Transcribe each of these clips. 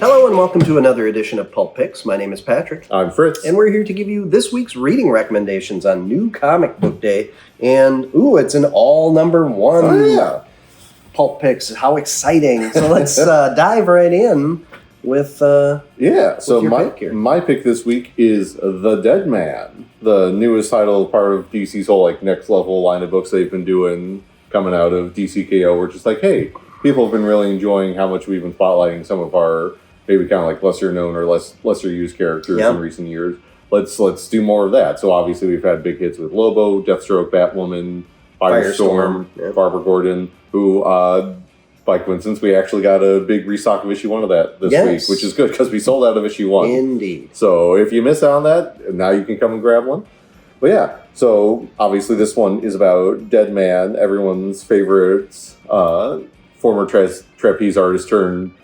Hello and welcome to another edition of Pulp Picks. My name is Patrick. I'm Fritz. And we're here to give you this week's reading recommendations on New Comic Book Day. And, it's an all number one. Oh, yeah. Pulp Picks. How exciting. So let's dive right in with so your pick here. My pick this week is The Dead Man, the newest title, part of DC's whole next level line of books they've been doing coming out of DCKO. We're just hey, people have been really enjoying how much we've been spotlighting some of our maybe kind of lesser known or lesser used characters in recent years. Let's do more of that. So obviously we've had big hits with Lobo, Deathstroke, Batwoman, Firestorm, Barbara Gordon, who by coincidence we actually got a big restock of issue 1 of that this week, which is good because we sold out of issue 1. Indeed. So if you missed out on that, now you can come and grab one. But yeah, so obviously this one is about Dead Man, everyone's favorite former trapeze artist turned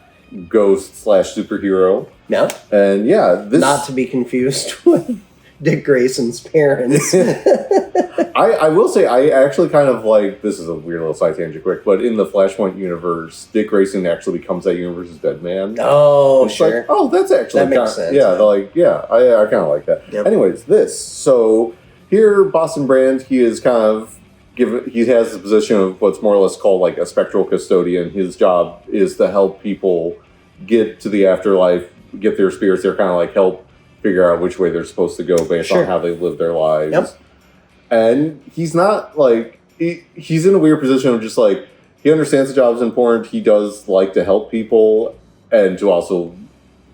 ghost/superhero. Yeah. And this not to be confused with Dick Grayson's parents. I will say I actually kind of this is a weird little side tangent quick, but in the Flashpoint universe, Dick Grayson actually becomes that universe's Dead Man. Oh, sure. That's actually that makes sense. Yeah, I kind of like that. Yep. Anyways, so here Boston Brand, he is kind of he has the position of what's more or less called a spectral custodian. His job is to help people get to the afterlife, get their spirits there, kind of help figure out which way they're supposed to go based on how they live their lives. Yep. And he's not he's in a weird position of just he understands the job is important. He does like to help people and to also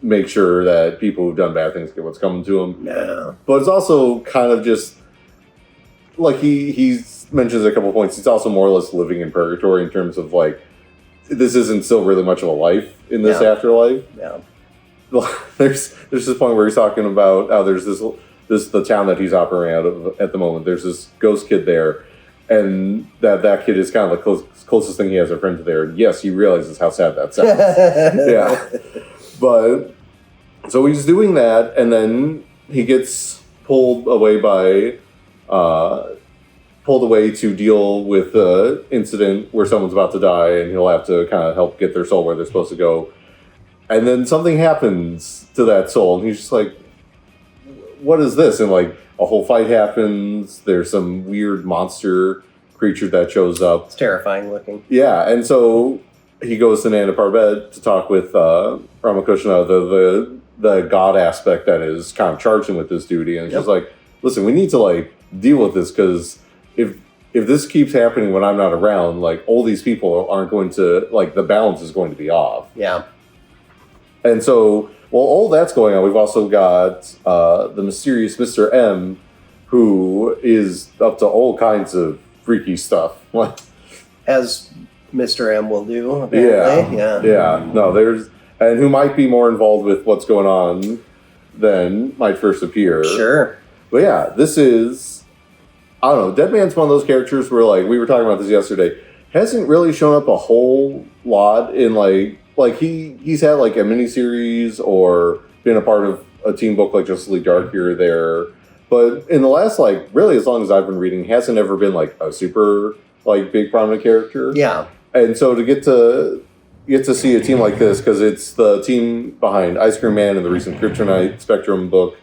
make sure that people who've done bad things get what's coming to them. Yeah. But it's also kind of just he mentions a couple of points. He's also more or less living in purgatory in terms of this isn't still really much of a life in this afterlife. Yeah. There's this point where he's talking about how there's the town that he's operating out of at the moment. There's this ghost kid there, and that kid is kind of the closest thing he has a friend to there. And yes, he realizes how sad that sounds. Yeah. But so he's doing that, and then he gets pulled away to deal with the incident where someone's about to die, and he'll have to kind of help get their soul where they're supposed to go. And then something happens to that soul, and he's just what is this? And a whole fight happens. There's some weird monster creature that shows up. It's terrifying looking. Yeah, and so he goes to Nanda Parbat to talk with Ramakrishna, the god aspect that is kind of charged him with this duty, and it's just listen, we need to deal with this, because if this keeps happening when I'm not around, all these people aren't going to the balance is going to be off. Yeah. And so, while all that's going on, we've also got the mysterious Mr. M, who is up to all kinds of freaky stuff. As Mr. M will do, apparently. Yeah. No, and who might be more involved with what's going on than might first appear. Sure. But yeah, this is, I don't know, Dead Man's one of those characters where, we were talking about this yesterday, hasn't really shown up a whole lot in, he's had, a miniseries or been a part of a team book like Justice League Dark here or there. But in the last, really as long as I've been reading, hasn't ever been, a super, big prominent character. Yeah. And so to get to see a team like this, because it's the team behind Ice Cream Man and the recent Kryptonite Spectrum book,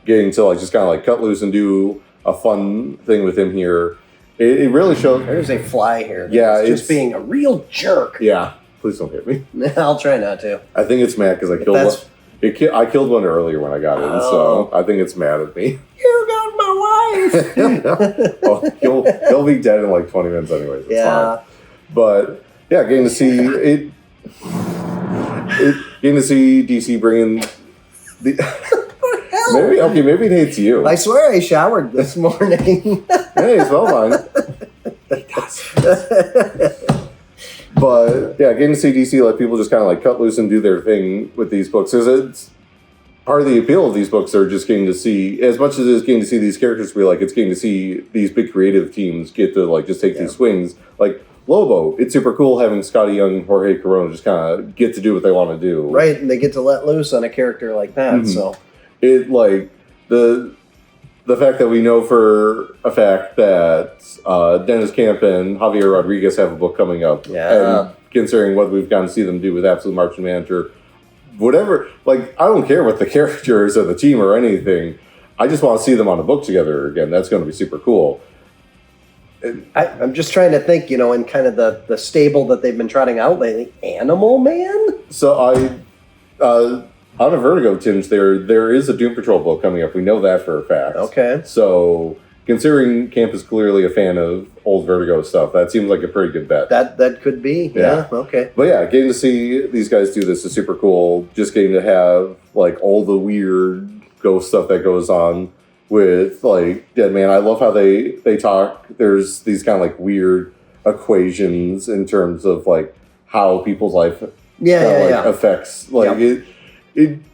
getting to, just kind of, cut loose and do a fun thing with him here. It really shows. There's a fly here. Yeah. It's just being a real jerk. Yeah. Please don't hit me. I'll try not to. I think it's mad because I killed one. I killed one earlier when I got in, so I think it's mad at me. You got my wife! Well, he'll be dead in 20 minutes anyways. It's fine. But yeah, getting to see it. Getting to see DC bringing the. Maybe it hates you. I swear I showered this morning. Hey, it's well fine. It does. But yeah, getting to see DC let people just kind of cut loose and do their thing with these books. Because it's part of the appeal of these books are just getting to see, as much as it is getting to see these characters be it's getting to see these big creative teams get to just take these swings. Lobo, it's super cool having Scotty Young and Jorge Corona just kind of get to do what they want to do. Right, and they get to let loose on a character like that. Mm-hmm. So it the fact that we know for a fact that Dennis Camp and Javier Rodriguez have a book coming up, and considering what we've gotten to see them do with Absolute Marching Manager, whatever, like, I don't care what the characters or the team or anything. I just want to see them on a book together again. That's going to be super cool. I'm just trying to think, in kind of the stable that they've been trotting out lately. Animal Man? So on a Vertigo tinge, there is a Doom Patrol book coming up. We know that for a fact. Okay. So considering Camp is clearly a fan of old Vertigo stuff, that seems like a pretty good bet. That could be. Yeah. Okay. But yeah, getting to see these guys do this is super cool. Just getting to have like all the weird ghost stuff that goes on with like Dead Man. I love how they talk. There's these kind of like weird equations in terms of like how people's life affects like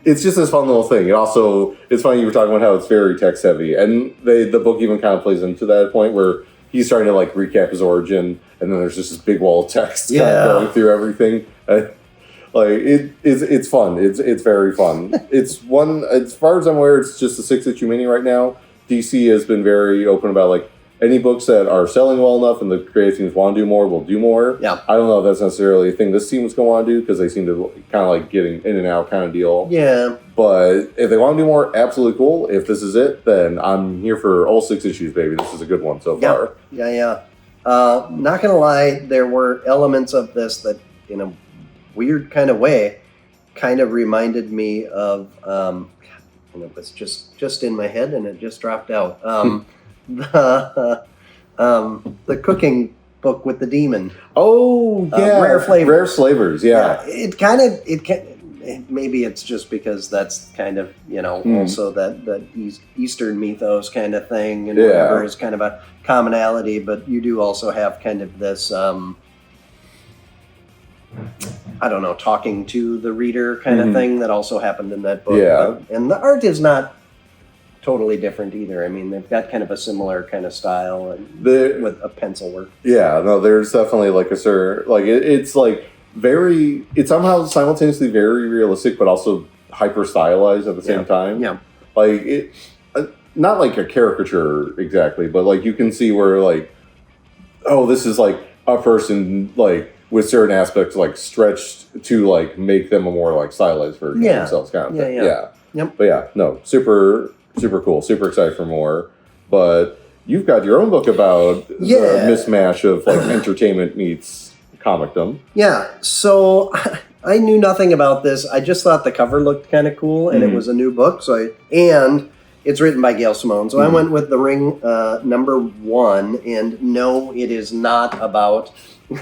it's just this fun little thing. It's funny you were talking about how it's very text heavy, and the book even kind of plays into that point where he's starting to like recap his origin, and then there's just this big wall of text kind of going through everything. It's fun. It's very fun. It's one, as far as I'm aware, it's just a 6-issue mini right now. DC has been very open about like any books that are selling well enough and the creative teams want to do more will do more. Yeah. I don't know if that's necessarily a thing this team is going to want to do because they seem to kind of like getting in and out kind of deal. Yeah. But if they want to do more, absolutely cool. If this is it, then I'm here for all 6 issues, baby. This is a good one so far. Yeah. Not going to lie, there were elements of this that, in a weird kind of way, kind of reminded me of, and it was just in my head and it just dropped out. The cooking book with the demon. Oh yeah, Rare Flavors. Rare Flavors. Yeah. Maybe it's just because that's kind of also that Eastern mythos kind of thing and whatever is kind of a commonality. But you do also have kind of this talking to the reader kind of thing that also happened in that book. Yeah, and the art is not totally different either. I mean, they've got kind of a similar kind of style and with a pencil work. Yeah, no, there's definitely like it's like very, it's somehow simultaneously very realistic, but also hyper stylized at the same time. Yeah, like it, not like a caricature exactly, but like you can see where like, oh, this is like a person like with certain aspects like stretched to like make them a more like stylized version of themselves kind of thing. Yep. But yeah, no, super cool. Super excited for more. But you've got your own book about the mismatch of like entertainment meets comicdom. Yeah. So I knew nothing about this. I just thought the cover looked kind of cool, and it was a new book. And it's written by Gail Simone. So I went with The Ring #1. And no, it is not about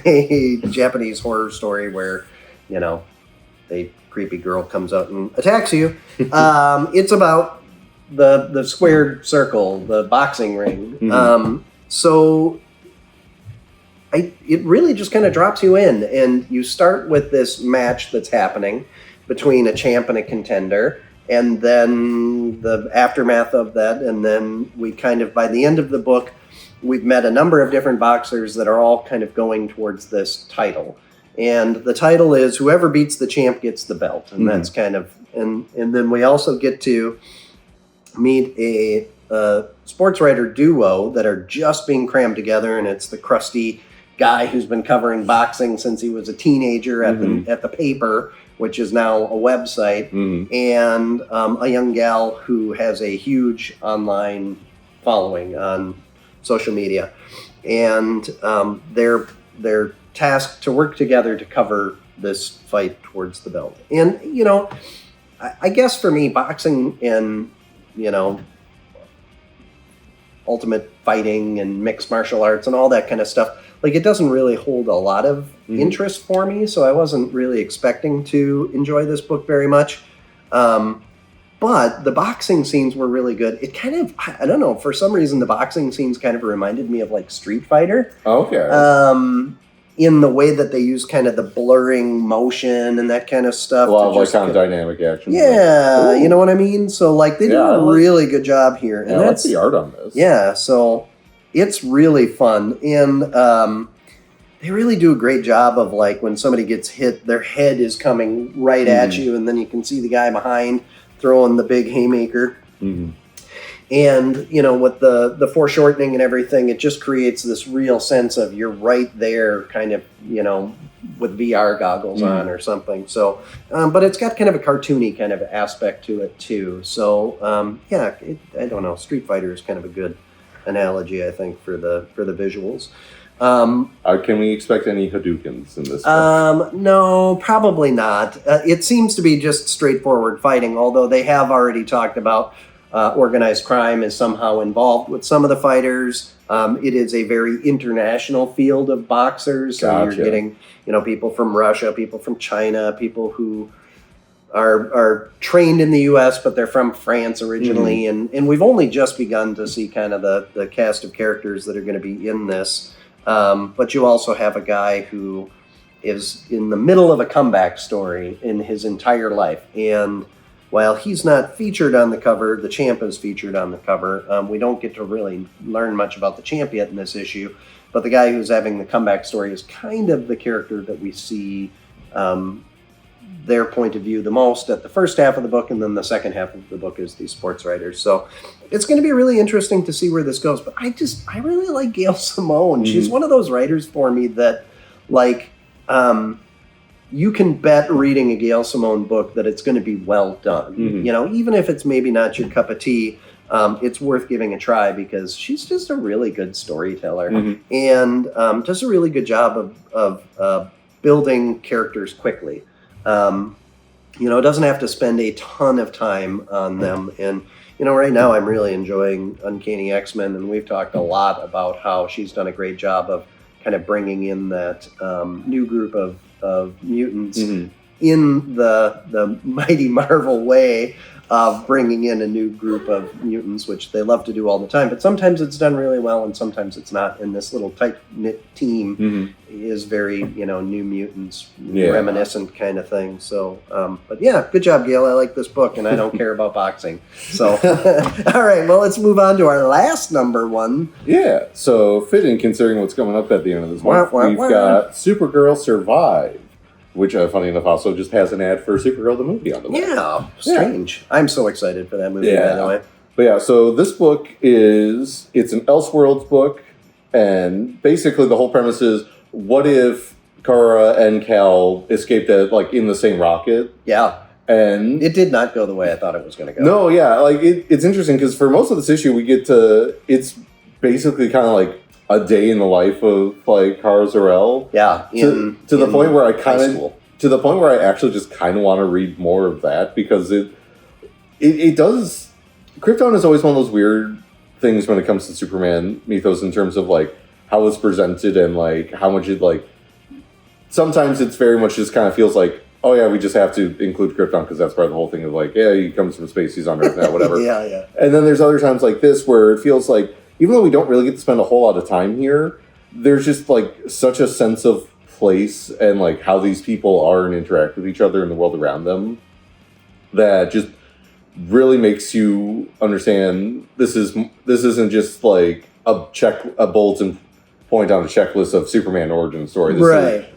a Japanese horror story where, a creepy girl comes out and attacks you. It's about the squared circle, the boxing ring. So it really just kind of drops you in, and you start with this match that's happening between a champ and a contender, and then the aftermath of that, and then we kind of, by the end of the book, we've met a number of different boxers that are all kind of going towards this title. And the title is whoever beats the champ gets the belt. And that's kind of, and then we also get to meet a sports writer duo that are just being crammed together. And it's the crusty guy who's been covering boxing since he was a teenager at the paper, which is now a website, and a young gal who has a huge online following on social media. And they're tasked to work together to cover this fight towards the belt. And, I guess for me, boxing and, ultimate fighting and mixed martial arts and all that kind of stuff, like, it doesn't really hold a lot of interest for me, so I wasn't really expecting to enjoy this book very much. But the boxing scenes were really good. It kind of, I don't know, for some reason, the boxing scenes kind of reminded me of, like, Street Fighter. Okay. In the way that they use kind of the blurring motion and that kind of stuff. A lot of, like, kind of dynamic action. Yeah, you know what I mean? So, like, they do a really good job here. And that's the art on this. Yeah, so it's really fun. And they really do a great job of, like, when somebody gets hit, their head is coming right at you, and then you can see the guy behind throwing the big haymaker. And, you know, with the foreshortening and everything, it just creates this real sense of you're right there, kind of, you know, with VR goggles on or something. So, but it's got kind of a cartoony kind of aspect to it too. So, yeah, I don't know. Street Fighter is kind of a good analogy, I think, for the visuals. Can we expect any Hadoukens in this book? No, probably not. It seems to be just straightforward fighting, although they have already talked about organized crime is somehow involved with some of the fighters. It is a very international field of boxers. So Gotcha. you're getting, you know, people from Russia, people from China, people who are trained in the U.S., but they're from France originally. And we've only just begun to see kind of the cast of characters that are going to be in this. But you also have a guy who is in the middle of a comeback story in his entire life. And while he's not featured on the cover, the champ is featured on the cover. We don't get to really learn much about the champ yet in this issue. But the guy who's having the comeback story is kind of the character that we see their point of view the most at the first half of the book, and then the second half of the book is these sports writers. So it's going to be really interesting to see where this goes. But I really like Gail Simone. She's one of those writers for me that, like, you can bet reading a Gail Simone book that it's going to be well done. You know, even if it's maybe not your cup of tea, it's worth giving a try because she's just a really good storyteller and does a really good job of building characters quickly. You know, it doesn't have to spend a ton of time on them. And, you know, right now I'm really enjoying Uncanny X-Men, and we've talked a lot about how she's done a great job of kind of bringing in that new group of mutants in the Mighty Marvel way of bringing in a new group of mutants, which they love to do all the time. But sometimes it's done really well, and sometimes it's not. And this little tight-knit team is very, you know, New Mutants reminiscent kind of thing. So, but yeah, good job, Gail. I like this book, and I don't care about boxing. So, all right, well, let's move on to our last number one. Yeah, so fitting considering what's coming up at the end of this month. We've got Supergirl Survive, which, funny enough, also just has an ad for Supergirl the movie on the way. Yeah, strange. I'm so excited for that movie, by the way. But yeah, so this book it's an Elseworlds book, and basically the whole premise is, what if Kara and Cal escaped in the same rocket? Yeah. And it did not go the way I thought it was going to go. No, yeah, it's interesting because for most of this issue it's basically kind of like a day in the life of Kara Zor-El. Yeah, to the point where I actually just kind of want to read more of that because it does. Krypton is always one of those weird things when it comes to Superman mythos in terms of how it's presented and how much it sometimes it's very much just kind of feels like, oh yeah, we just have to include Krypton because that's part of the whole thing of yeah, he comes from space, he's on Earth now, whatever. yeah. And then there's other times like this where it feels like, even though we don't really get to spend a whole lot of time here, there's just such a sense of place and how these people are and interact with each other in the world around them that just really makes you understand this isn't just a bulletin point on a checklist of Superman origin story.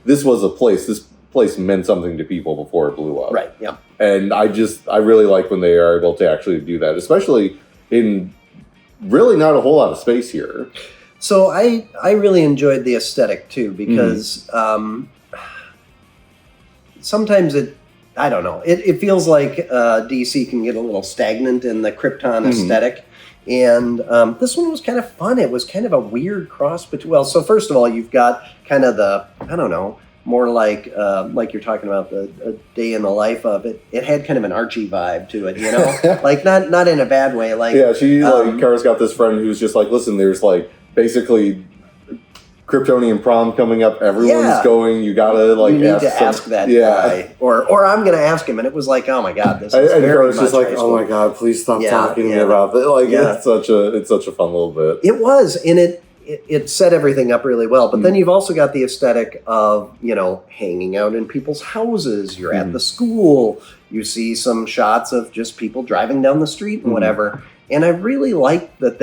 This was a place. This place meant something to people before it blew up. Right. Yeah. And I really like when they are able to actually do that, especially in really not a whole lot of space here. So I really enjoyed the aesthetic too because sometimes I don't know, it feels like DC can get a little stagnant in the Krypton aesthetic, and this one was kind of fun. It was kind of a weird cross between. Well, so first of all, you've got kind of the more like you're talking about a day in the life of it. It had kind of an Archie vibe to it, you know, not in a bad way. Kara's got this friend who's just listen, there's basically Kryptonian prom coming up. Everyone's going. You gotta you need to ask that guy, or I'm gonna ask him. And it was oh my god, this is very much just oh my god, please stop talking to me about this. It's such a fun little bit. It was, and it set everything up really well. But then you've also got the aesthetic of, hanging out in people's houses. You're at the school. You see some shots of just people driving down the street and whatever. And I really like that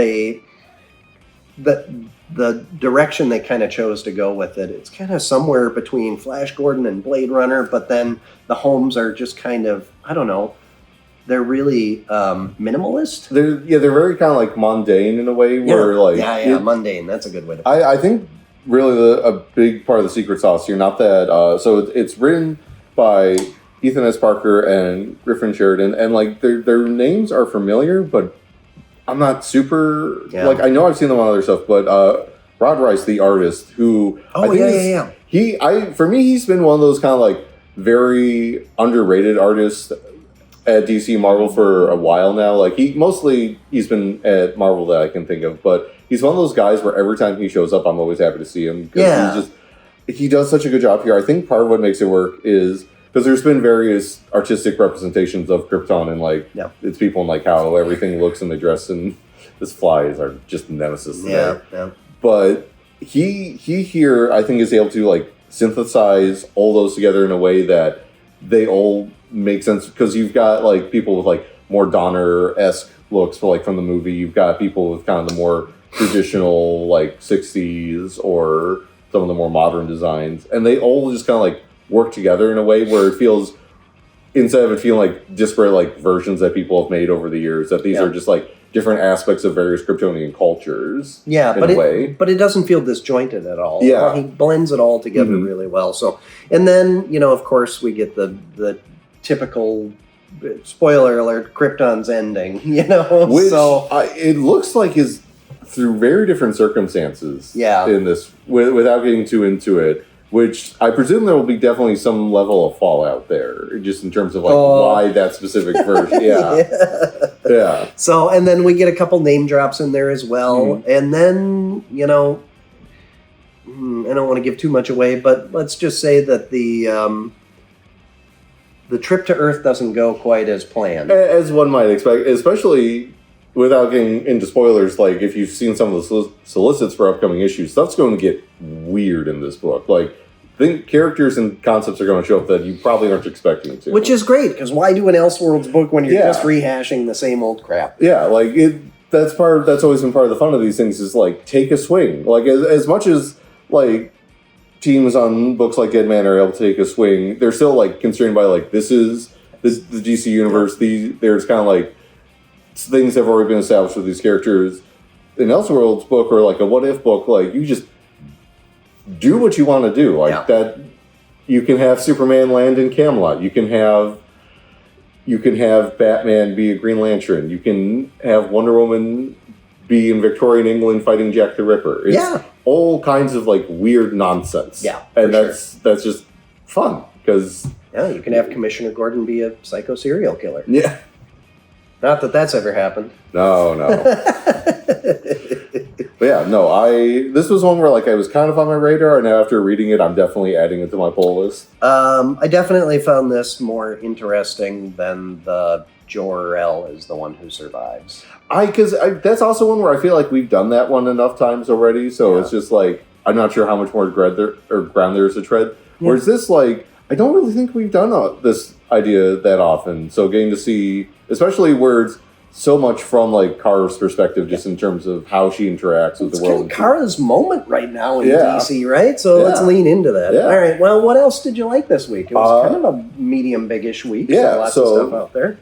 the direction they kind of chose to go with it. It's kind of somewhere between Flash Gordon and Blade Runner, but then the homes are just kind of, they're really minimalist. They're very kind of like mundane in a way where mundane. That's a good way to put I think really a big part of the secret sauce here, not that, so it's written by Ethan S. Parker and Griffin Sheridan, and like their names are familiar, but I'm not super, like I know I've seen them on other stuff, but Rod Rice, the artist, who for me, he's been one of those kind of like very underrated artists at DC Marvel for a while now. Like he's been at Marvel that I can think of, but he's one of those guys where every time he shows up, I'm always happy to see him because he does such a good job here. I think part of what makes it work is because there's been various artistic representations of Krypton and like it's people and like how everything looks and they dress, and his flies are just nemesis. But he here I think is able to like synthesize all those together in a way that they all make sense, because you've got like people with like more Donner-esque looks for like from the movie. You've got people with kind of the more traditional like 60s or some of the more modern designs, and they all just kind of like work together in a way where it feels, instead of it feeling like disparate like versions that people have made over the years, that these are just like different aspects of various Kryptonian cultures. But it doesn't feel disjointed at all. Yeah, he blends it all together really well. So, and then of course we get the typical, spoiler alert, Krypton's ending. Which it looks like is through very different circumstances. In this, without getting too into it. Which I presume there will be definitely some level of fallout there, just in terms of like why that specific version. Yeah. So, and then we get a couple name drops in there as well, and then I don't want to give too much away, but let's just say that the trip to Earth doesn't go quite as planned, as one might expect, especially without getting into spoilers. Like if you've seen some of the solicits for upcoming issues, stuff's going to get weird in this book. Like, I think characters and concepts are going to show up that you probably aren't expecting to. Which is great, because why do an Elseworlds book when you're just rehashing the same old crap? Yeah, like that's always been part of the fun of these things, is like take a swing. Like as much as like teams on books like Dead Man are able to take a swing, they're still like constrained by like this is the DC universe. There's kind of like things have already been established with these characters. An Elseworlds book or like a What If book, like you just do what you want to do. Like that, you can have Superman land in Camelot. You can have Batman be a Green Lantern. You can have Wonder Woman be in Victorian England fighting Jack the Ripper. It's all kinds of like weird nonsense. And that's just fun because you can have Commissioner Gordon be a psycho serial killer. Yeah. Not that that's ever happened. No. But this was one where like I was kind of on my radar, and after reading it, I'm definitely adding it to my pull list. I definitely found this more interesting than the Jor-El is the one who survives. Because that's also one where I feel like we've done that one enough times already, so it's just like I'm not sure how much more ground there is to tread. Whereas this, like, I don't really think we've done this idea that often. So getting to see, especially where it's so much from like Kara's perspective, just in terms of how she interacts with the world. It's kind of Kara's moment right now in DC, right? So let's lean into that. All right. Well, what else did you like this week? It was kind of a medium big-ish week. Yeah. Lots of stuff out there.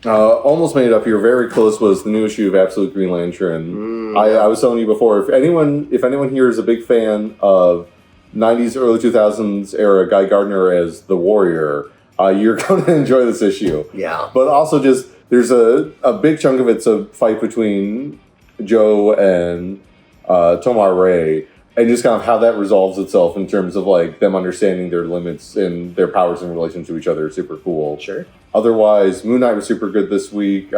Almost made it up here. Very close was the new issue of Absolute Green Lantern. I was telling you before, if anyone here is a big fan of 90s, early 2000s era Guy Gardner as the Warrior, you're going to enjoy this issue. Yeah. But also just, there's a big chunk of it's a fight between Joe and Tomar Ray, and just kind of how that resolves itself in terms of like them understanding their limits and their powers in relation to each other is super cool. Sure. Otherwise, Moon Knight was super good this week.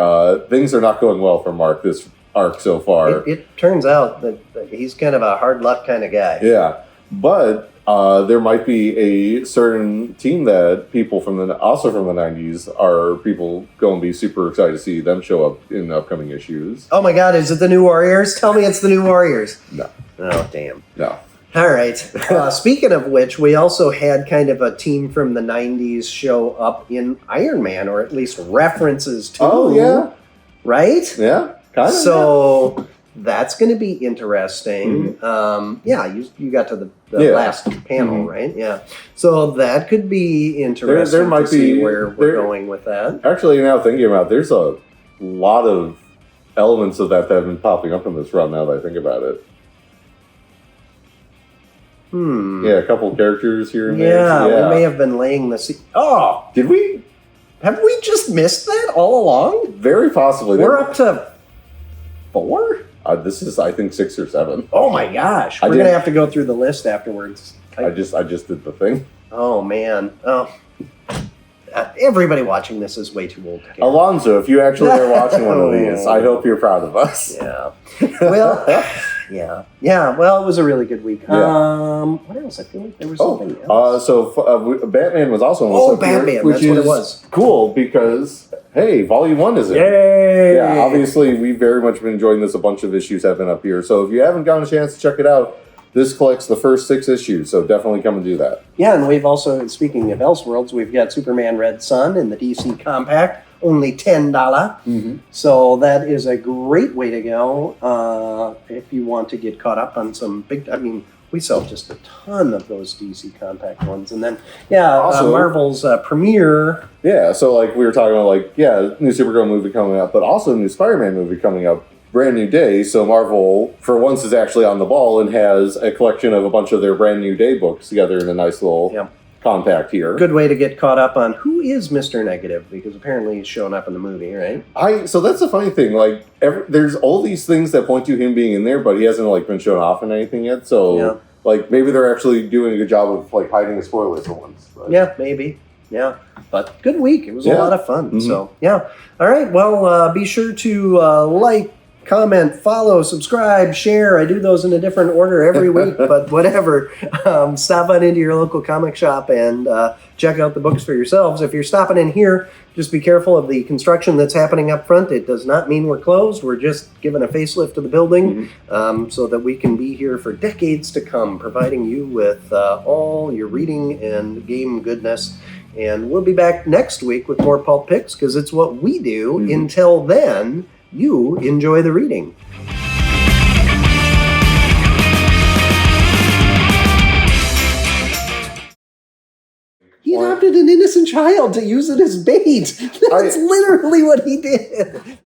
Things are not going well for Mark this arc so far. It turns out that he's kind of a hard luck kind of guy. Yeah. But there might be a certain team that people also from the 90s are people going to be super excited to see them show up in the upcoming issues. Oh my God, is it the New Warriors? Tell me it's the New Warriors. No. Oh, damn. No. All right. Speaking of which, we also had kind of a team from the 90s show up in Iron Man, or at least references to. Oh, yeah. Right? Yeah, kind of. So... that's going to be interesting. You got to the last panel, right? Yeah. So that could be interesting there might to see be, where we're going with that. Actually, now thinking about it, there's a lot of elements of that have been popping up in this run now that I think about it. Yeah, a couple characters here and there. Yeah, we may have been laying the Oh! Did we? Have we just missed that all along? Very possibly. We're up to 4? This is, I think, 6 or 7. Oh my gosh. We're going to have to go through the list afterwards. I just did the thing. Oh, man. Oh. Everybody watching this is way too old to care. Alonzo, if you actually are watching one of these, I hope you're proud of us. Yeah. Well, yeah. Well, it was a really good week. Yeah. What else? I feel like there was something else. Batman was also on Batman. Here, which that's what it was. Cool because, hey, Volume 1 is in. Yay! Yeah, obviously, we've very much been enjoying this. A bunch of issues have been up here. So if you haven't gotten a chance to check it out, this collects the first 6 issues, so definitely come and do that. Yeah, and we've also, speaking of Elseworlds, we've got Superman Red Sun in the DC Compact, only $10. Mm-hmm. So that is a great way to go if you want to get caught up on some big... I mean, we sell just a ton of those DC Compact ones. And then, also, Marvel's premiere... Yeah, so like we were talking about, new Supergirl movie coming up, but also new Spider-Man movie coming up. Brand new day, so Marvel for once is actually on the ball and has a collection of a bunch of their brand new day books together in a nice little compact here. Good way to get caught up on who is Mr. Negative, because apparently he's showing up in the movie, right? So that's the funny thing. Like, there's all these things that point to him being in there, but he hasn't been shown off in anything yet. So maybe they're actually doing a good job of hiding the spoilers for once. But. Yeah, maybe. Yeah, but good week. It was a lot of fun. Mm-hmm. So all right. Well, be sure to comment, follow, subscribe, share. I do those in a different order every week, but whatever. Stop on into your local comic shop and check out the books for yourselves. If you're stopping in here, just be careful of the construction that's happening up front. It does not mean we're closed. We're just giving a facelift to the building so that we can be here for decades to come, providing you with all your reading and game goodness. And we'll be back next week with more Pulp Picks because it's what we do. Until then, you enjoy the reading. He adopted an innocent child to use it as bait. That's literally what he did.